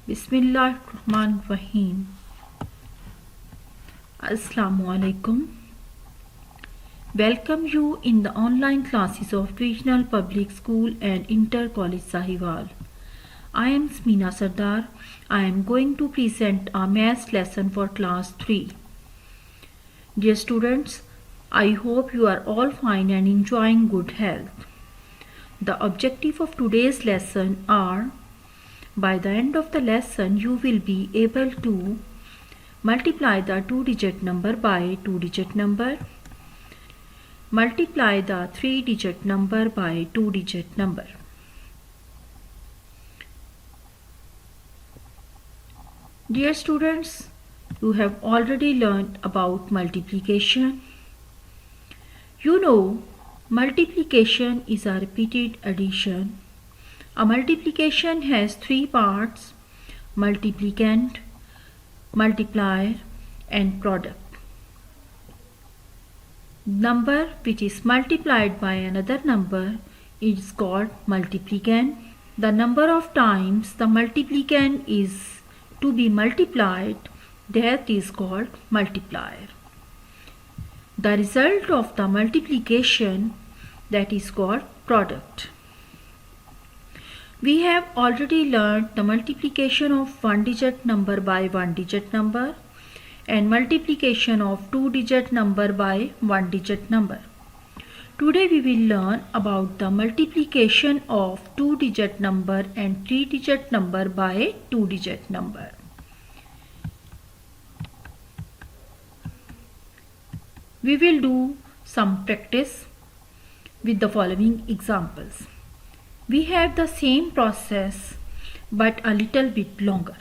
Bismillahirrahmanirrahim. Assalamu alaikum. Welcome you in the online classes of Regional Public School and Inter College Sahiwal. I am Smina Sardar. I am going to present a maths lesson for class 3. Dear students, I hope you are all fine and enjoying good health. The objective of today's lesson are: by the end of the lesson, you will be able to multiply the 2-digit number by 2-digit number, multiply the 3-digit number by 2-digit number. Dear students, you have already learned about multiplication. You know, multiplication is a repeated addition. A multiplication has 3 parts: multiplicand, multiplier and product. Number which is multiplied by another number is called multiplicand. The number of times the multiplicand is to be multiplied, that is called multiplier. The result of the multiplication, that is called product. We have already learned the multiplication of 1-digit number by 1-digit number and multiplication of 2-digit number by 1-digit number. Today we will learn about the multiplication of 2-digit number and 3-digit number by 2-digit number. We will do some practice with the following examples. We have the same process but a little bit longer.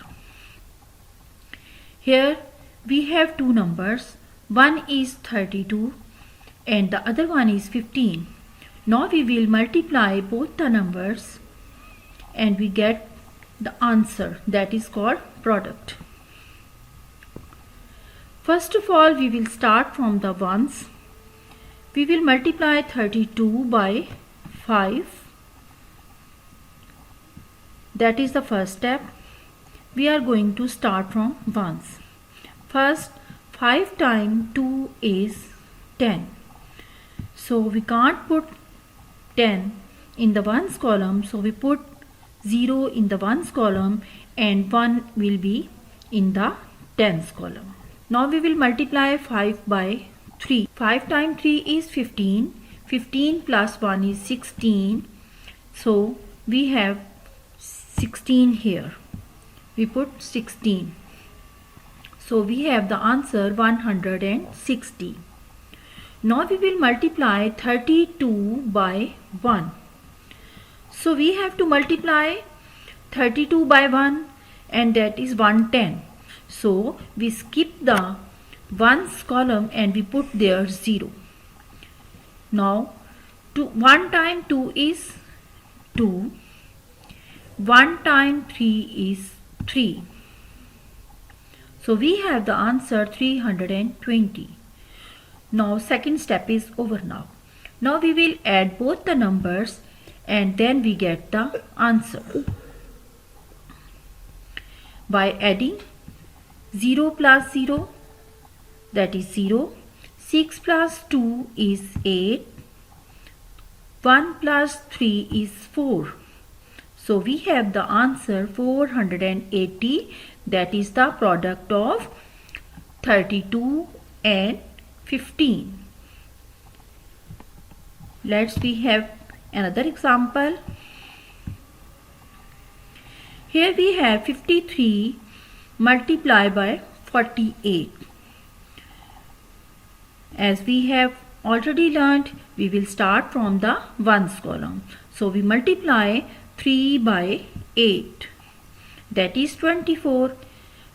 Here we have two numbers. One is 32 and the other one is 15. Now we will multiply both the numbers and we get the answer, that is called product. First of all, we will start from the ones. We will multiply 32 by 5. That is the first step. We are going to start from ones. First, 5 times 2 is 10. So we can't put 10 in the ones column. So we put 0 in the ones column and 1 will be in the tens column. Now we will multiply 5 by 3. 5 times 3 is 15. 15 plus 1 is 16. So we have 16 here. We put 16. So we have the answer 160. Now we will multiply 32 by 1. So we have to multiply 32 by 1 and that is 110. So we skip the ones column and we put there 0. Now 1 times 2 is 2. 1 times 3 is 3. So we have the answer 320. Now second step is over now. Now we will add both the numbers and then we get the answer. By adding 0 plus 0, that is 0. 6 plus 2 is 8. 1 plus 3 is 4. So we have the answer 480, that is the product of 32 and 15. Let's we have another example. Here we have 53 multiplied by 48. As we have already learned, we will start from the ones column. So we multiply 3 by 8, that is 24.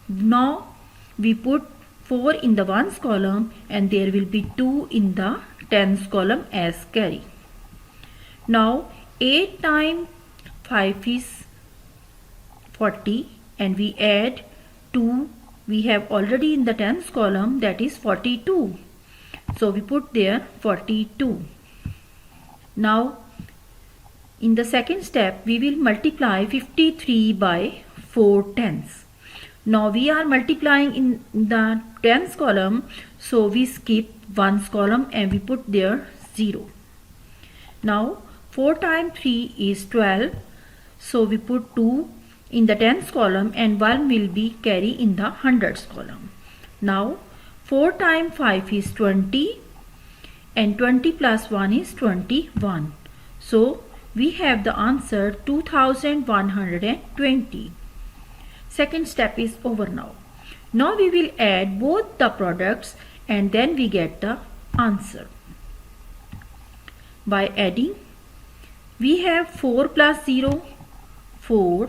Now we put 4 in the ones column and there will be 2 in the tens column as carry. Now 8 times 5 is 40 and we add 2 we have already in the tens column, that is 42. So we put there 42. Now in the second step we will multiply 53 by 4 tens. Now we are multiplying in the tens column, so we skip ones column and we put there 0. Now 4 times 3 is 12, so we put 2 in the tens column and 1 will be carry in the hundreds column. Now 4 times 5 is 20 and 20 plus 1 is 21. So we have the answer 2120. Second step is over now. Now we will add both the products and then we get the answer. By adding, we have 4 plus 0, 4,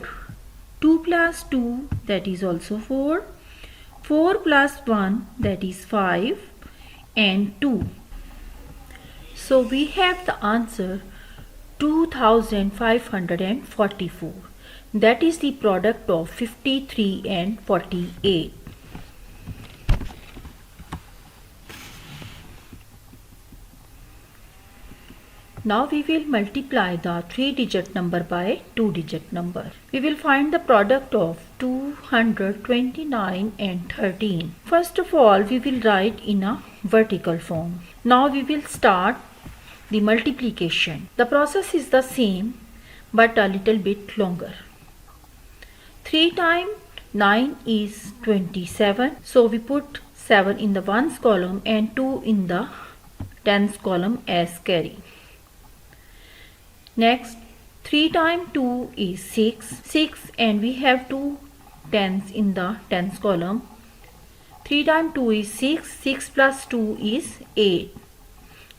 2 plus 2, that is also 4, 4 plus 1, that is 5, and 2. So we have the answer 2544. That is the product of 53 and 48. Now we will multiply the 3-digit number by 2-digit number. We will find the product of 229 and 13. First of all, we will write in a vertical form. Now we will start the multiplication. The process is the same but a little bit longer. 3 times 9 is 27. So we put 7 in the ones column and 2 in the tens column as carry. Next, 3 times 2 is 6. 6 and we have 2 tens in the tens column. 3 times 2 is 6. 6 plus 2 is 8.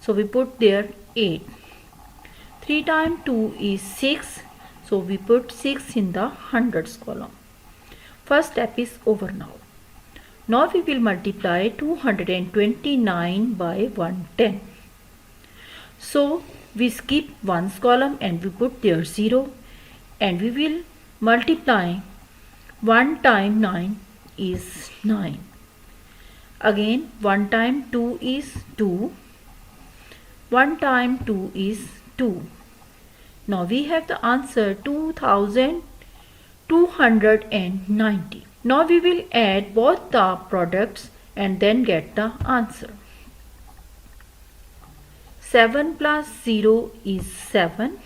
So we put there 8. 3 times 2 is 6. So we put 6 in the hundreds column. First step is over now. Now we will multiply 229 by 110. So we skip ones column and we put there 0 and we will multiply 1 times 9 is 9. Again 1 times 2 is 2. 1 times 2 is 2. Now we have the answer 2290. Now we will add both the products and then get the answer. 7 plus 0 is 7.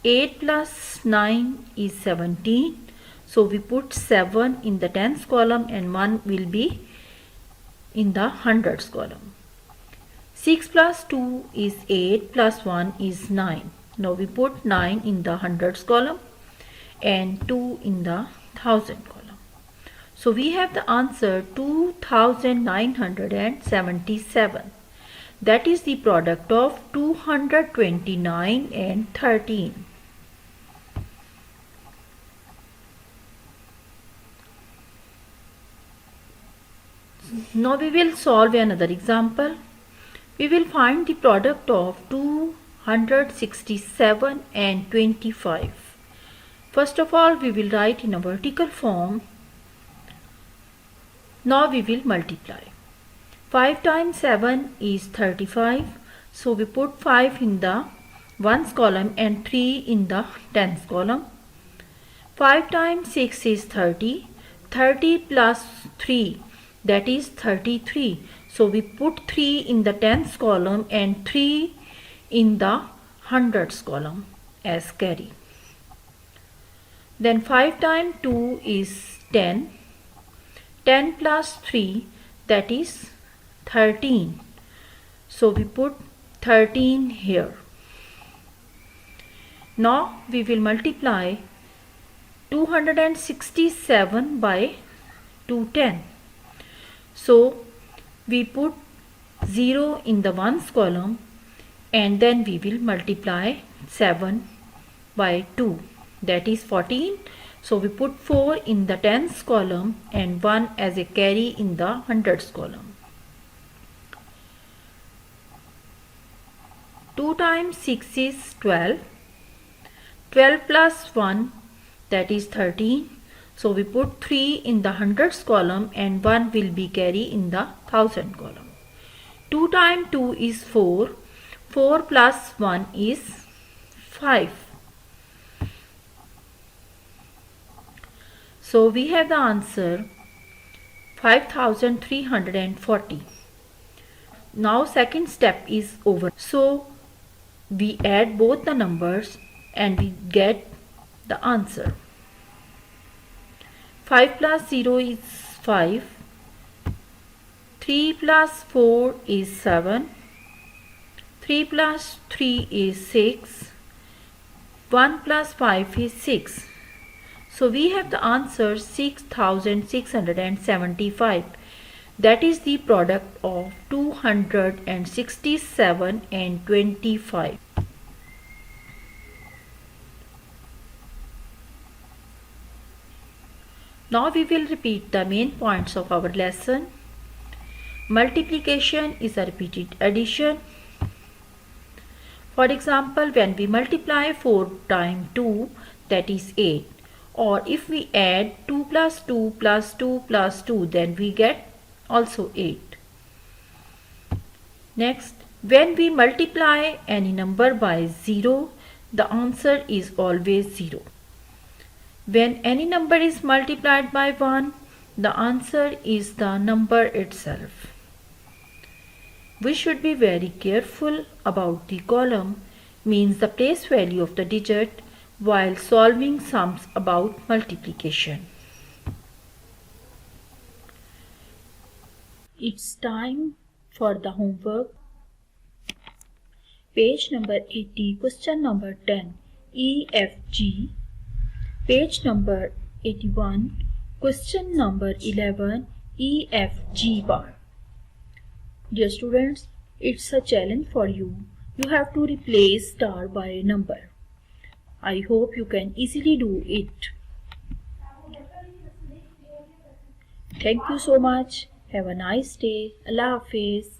8 plus 9 is 17. So we put 7 in the tens column and 1 will be in the hundreds column. 6 plus 2 is 8 plus 1 is 9. Now we put 9 in the hundreds column and 2 in the thousand column. So we have the answer 2977. That is the product of 229 and 13. Now we will solve another example. We will find the product of 267 and 25. First of all, we will write in a vertical form. Now we will multiply. 5 times 7 is 35. So we put 5 in the ones column and 3 in the tens column. 5 times 6 is 30. 30 plus 3, that is 33. So we put 3 in the tens column and 3 in the hundreds column as carry. Then 5 times 2 is 10. 10 plus 3, that is 13. So we put 13 here. Now we will multiply 267 by 210. So we put 0 in the ones column and then we will multiply 7 by 2, that is 14. So we put 4 in the tens column and 1 as a carry in the hundreds column. 2 times 6 is 12. 12 plus 1, that is 13. So we put 3 in the hundreds column and 1 will be carry in the thousand column. 2 times 2 is 4. 4 plus 1 is 5. So we have the answer 5340. Now second step is over. So we add both the numbers and we get the answer. 5 plus 0 is 5. 3 plus 4 is 7. 3 plus 3 is 6. 1 plus 5 is 6. So we have the answer 6675. That is the product of 267 and 25. Now we will repeat the main points of our lesson. Multiplication is a repeated addition. For example, when we multiply 4 times 2, that is 8. Or if we add 2 plus 2 plus 2 plus 2, then we get also 8. Next, when we multiply any number by 0, the answer is always 0. When any number is multiplied by 1, the answer is the number itself. We should be very careful about the column, means the place value of the digit, while solving sums about multiplication. It's time for the homework. Page number 80, question number 10, EFG. Page number 81, question number 11, EFG bar. Dear students, it's a challenge for you. You have to replace star by a number. I hope you can easily do it. Thank you so much. Have a nice day. Allah Hafiz.